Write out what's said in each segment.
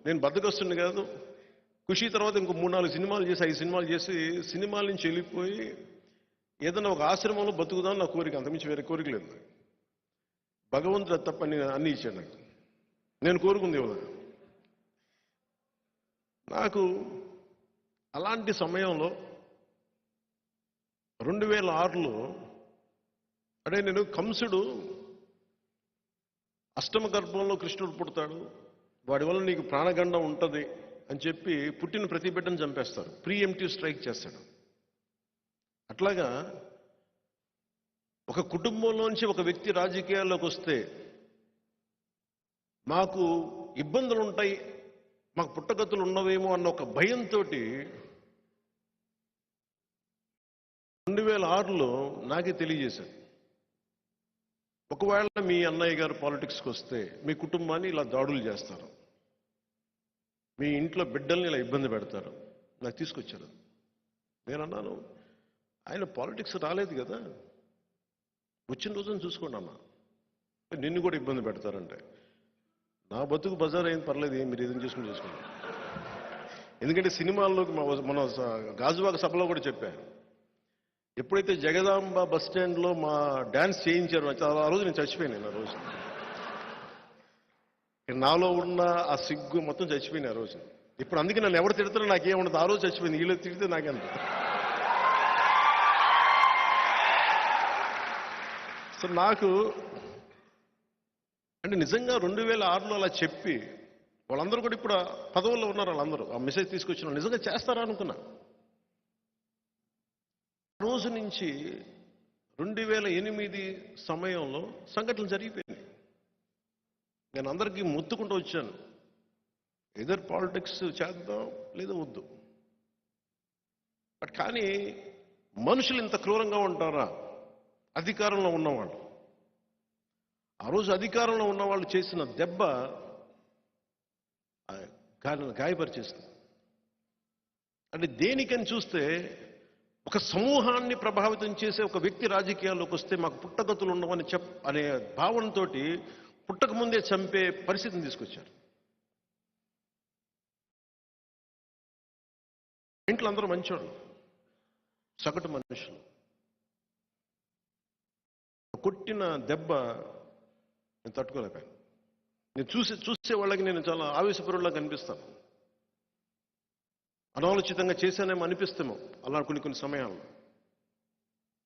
నేను బద్దకొస్తుండే కాదు. ఖుషి తర్వాత ఇంకో 3-4 సినిమాలు చేసి 5 సినిమాలు చేసి సినిమాల నుంచి వెళ్ళిపోయి ఏదైనా ఒక ఆశ్రమంలో బతుకుదాం నా కోరిక, అంతకుమించి వేరే కోరిక లేదు. భగవంతుడు తప్ప అన్ని ఇచ్చాడు నాకు. నేను కోరుకుంది ఇవ్వలేదు. నాకు అలాంటి సమయంలో 2006లో అంటే నేను కంసుడు అష్టమ గర్భంలో కృష్ణుడు పుడతాడు, వాడి వల్ల నీకు ప్రాణగండం ఉంటుంది అని చెప్పి పుట్టిన ప్రతి బిడ్డను చంపేస్తారు, ప్రీఎంప్టివ్ స్ట్రైక్ చేస్తాడు. అట్లాగా ఒక కుటుంబంలోంచి ఒక వ్యక్తి రాజకీయాల్లోకి వస్తే మాకు ఇబ్బందులు ఉంటాయి, మాకు పుట్టగతులు ఉన్నవేమో అన్న ఒక భయంతో 2006లో నాకే తెలియజేశాను, ఒకవేళ మీ అన్నయ్య గారు పాలిటిక్స్కి వస్తే మీ కుటుంబాన్ని ఇలా దాడులు చేస్తారు, మీ ఇంట్లో బిడ్డల్ని ఇలా ఇబ్బంది పెడతారు. నాకు తీసుకొచ్చారు. నేను అన్నాను, ఆయన పాలిటిక్స్ రాలేదు కదా, వచ్చిన రోజున చూసుకోండి అన్న, నిన్ను కూడా ఇబ్బంది పెడతారంటే నా బతుకు బజార్ అయింది, పర్లేదు, మీరు ఏదైనా చేసుకుని చేసుకోండి. ఎందుకంటే సినిమాల్లోకి మన గాజువాక సభలో కూడా చెప్పాను, ఎప్పుడైతే జగదాంబ బస్ స్టాండ్లో మా డ్యాన్స్ చేయించారో ఆ రోజు నేను చచ్చిపోయాను. ఆ రోజు నాలో ఉన్న ఆ సిగ్గు మొత్తం చచ్చిపోయింది ఆ రోజు. ఇప్పుడు అందుకే నన్ను ఎవరు తిడతారో నాకేముండదు, ఆ రోజు చచ్చిపోయింది. వీళ్ళు తిడితే నాకెంత. సో నాకు అంటే నిజంగా 2006లో అలా చెప్పి వాళ్ళందరూ కూడా ఇప్పుడు పదవుల్లో ఉన్నారు. వాళ్ళందరూ ఆ మెసేజ్ తీసుకొచ్చిన నిజంగా చేస్తారా అనుకున్నా. రోజు నుంచి 2008 సమయంలో సంఘటనలు జరిగిపోయినాయి. నేను అందరికీ మొత్తుకుంటూ వచ్చాను, ఎదర్ పాలిటిక్స్ చేద్దాం లేదా వద్దు. బట్ కానీ మనుషులు ఇంత క్రూరంగా ఉంటారా? అధికారంలో ఉన్నవాళ్ళు, ఆ రోజు అధికారంలో ఉన్నవాళ్ళు చేసిన దెబ్బ గాయపరిచేస్తుంది. అంటే దేనికని చూస్తే ఒక సమూహాన్ని ప్రభావితం చేసే ఒక వ్యక్తి రాజకీయాల్లోకి వస్తే మాకు పుట్టగతులు ఉండవని అనే భావనతో పుట్టక ముందే చంపే పరిస్థితిని తీసుకొచ్చారు. ఇంట్లో అందరూ మంచోళ్ళు, సగటు మనుషులు. కొట్టిన దెబ్బ నేను తట్టుకోలేకపోయాను. నేను చూసే వాళ్ళకి నేను చాలా ఆవేశపరులా కనిపిస్తాను. అనాలోచితంగా చేశానేమో అనిపిస్తామో అలా కొన్ని సమయాల్లో.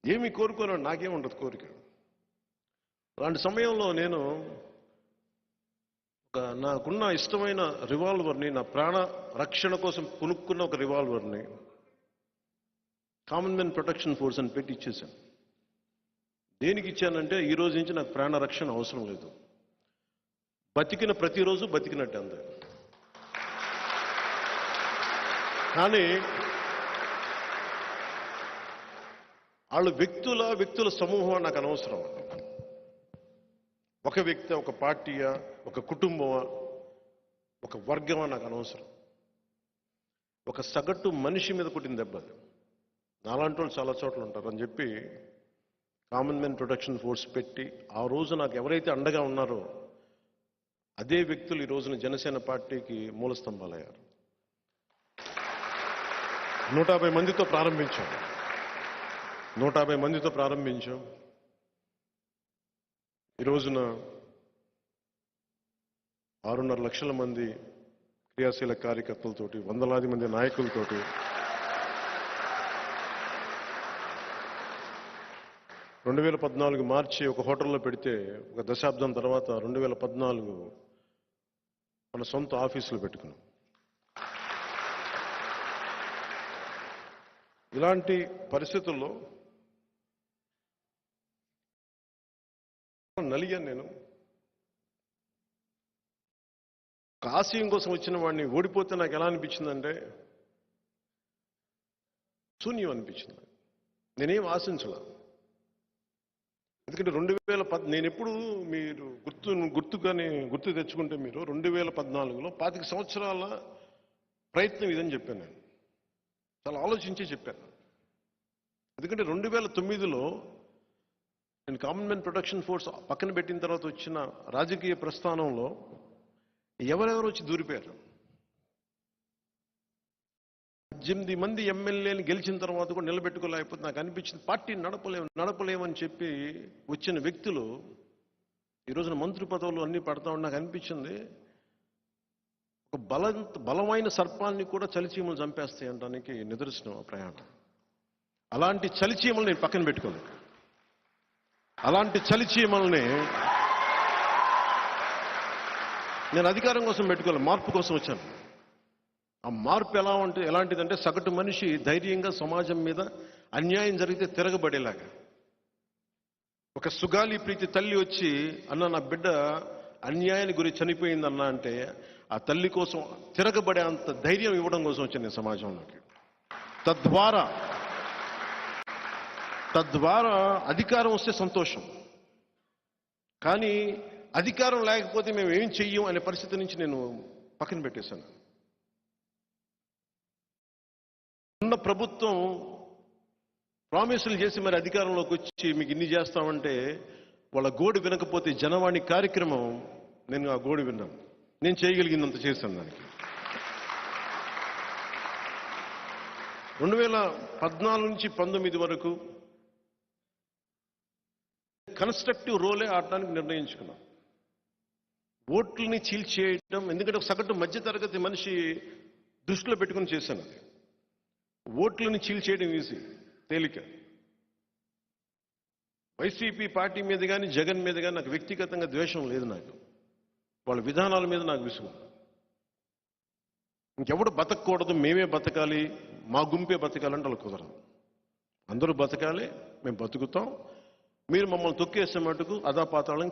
ఏమీ కోరుకోను, నాకేముండదు కోరిక. అలాంటి సమయంలో నేను నాకున్న ఇష్టమైన రివాల్వర్ని, నా ప్రాణ రక్షణ కోసం కొనుక్కున్న ఒక రివాల్వర్ని కామన్ మెన్ ప్రొటెక్షన్ ఫోర్స్ అని పెట్టి ఇచ్చేశాను. దేనికి ఇచ్చానంటే ఈ రోజు నుంచి నాకు ప్రాణ రక్షణ అవసరం లేదు, బతికిన ప్రతిరోజు బతికినట్టు అంతే. కానీ వాళ్ళు వ్యక్తుల సమూహం నాకు అనవసరం. ఒక వ్యక్తి, ఒక పార్టీయా, ఒక కుటుంబమా, ఒక వర్గమా నాకు అనవసరం. ఒక సగటు మనిషి మీద కొట్టిన దెబ్బ. నాలాంటి వాళ్ళు చాలా చోట్ల ఉంటారు అని చెప్పి కామన్ మెన్ ప్రొటెక్షన్ ఫోర్స్ పెట్టి ఆ రోజు నాకు ఎవరైతే అండగా ఉన్నారో అదే వ్యక్తులు ఈ రోజున జనసేన పార్టీకి మూల స్తంభాలయ్యారు. 150 మందితో ప్రారంభించాం. ఈ రోజున 6.5 లక్షల మంది క్రియాశీల కార్యకర్తలతోటి, వందలాది మంది నాయకులతోటి 2014 మార్చి ఒక హోటల్లో పెడితే ఒక దశాబ్దం తర్వాత 2014 మన సొంత ఆఫీసులో పెట్టుకున్నాం. ఇలాంటి పరిస్థితుల్లో నలిగాను నేను. ఆశయం కోసం వచ్చిన వాడిని ఓడిపోతే నాకు ఎలా అనిపించిందంటే శూన్యం అనిపించింది. నేనేం ఆశించాల. ఎందుకంటే 2010 నేను ఎప్పుడు మీరు గుర్తు తెచ్చుకుంటే మీరు 2014లో 25 సంవత్సరాల ప్రయత్నం ఇదని చెప్పాను. నేను చాలా ఆలోచించే చెప్పాను. ఎందుకంటే 2009లో నేను కామన్ మెన్ ప్రొటెక్షన్ ఫోర్స్ పక్కన పెట్టిన తర్వాత వచ్చిన రాజకీయ ప్రస్థానంలో ఎవరెవరు వచ్చి దూరిపోయారు. 18 మంది ఎమ్మెల్యేని గెలిచిన తర్వాత కూడా నిలబెట్టుకోలేకపోతే నాకు అనిపించింది పార్టీ నడపలేమని చెప్పి వచ్చిన వ్యక్తులు ఈ రోజున మంత్రి పదవులు అన్ని పడతా ఉండి నాకు అనిపించింది ఒక బలమైన సర్పాన్ని కూడా చలిచీమలు చంపేస్తాయి అనడానికి నిదర్శనం ఆ ప్రయాణం. అలాంటి చలిచీమలు నేను పక్కన పెట్టుకోను. అలాంటి చలిచీమల్ని నేను అధికారం కోసం పెట్టుకోవాలి, మార్పు కోసం వచ్చాను. ఆ మార్పు ఎలాంటిదంటే సగటు మనిషి ధైర్యంగా సమాజం మీద అన్యాయం జరిగితే తిరగబడేలాగా. ఒక సుగాలి ప్రీతి తల్లి వచ్చి అన్న నా బిడ్డ అన్యాయానికి గురి చనిపోయిందన్నా అంటే ఆ తల్లి కోసం తిరగబడే అంత ధైర్యం ఇవ్వడం కోసం వచ్చాను నేను సమాజంలోకి. తద్వారా అధికారం వస్తే సంతోషం, కానీ అధికారం లేకపోతే మేము ఏం చెయ్యం అనే పరిస్థితి నుంచి నేను పక్కన పెట్టేశాను. ఉన్న ప్రభుత్వం ప్రామిసులు చేసి మరి అధికారంలోకి వచ్చి మీకు ఇన్ని చేస్తామంటే వాళ్ళ గోడు వినకపోతే జనవాణి కార్యక్రమం నేను ఆ గోడు విన్నాను. నేను చేయగలిగినంత చేశాను దానికి. 2014 నుంచి 19 వరకు కన్స్ట్రక్టివ్ రోలే ఆడడానికి నిర్ణయించుకున్నాం. ఓట్లని చీల్చేయడం, ఎందుకంటే ఒక సగటు మధ్యతరగతి మనిషి దృష్టిలో పెట్టుకుని చేశాను. అది ఓట్లని చీల్చేయడం ఈజీ, తేలిక. వైసీపీ పార్టీ మీద కానీ జగన్ మీద కానీ నాకు వ్యక్తిగతంగా ద్వేషం లేదు. నాకు వాళ్ళ విధానాల మీద నాకు విసుగు. ఇంకెవడు బతకూడదు, మేమే బతకాలి, మా గుంపే బతకాలంటే వాళ్ళు కుదరదు. అందరూ బతకాలి, మేము బతుకుతాం. మీరు మమ్మల్ని తొక్కేసే మటుకు అదాపాతాళం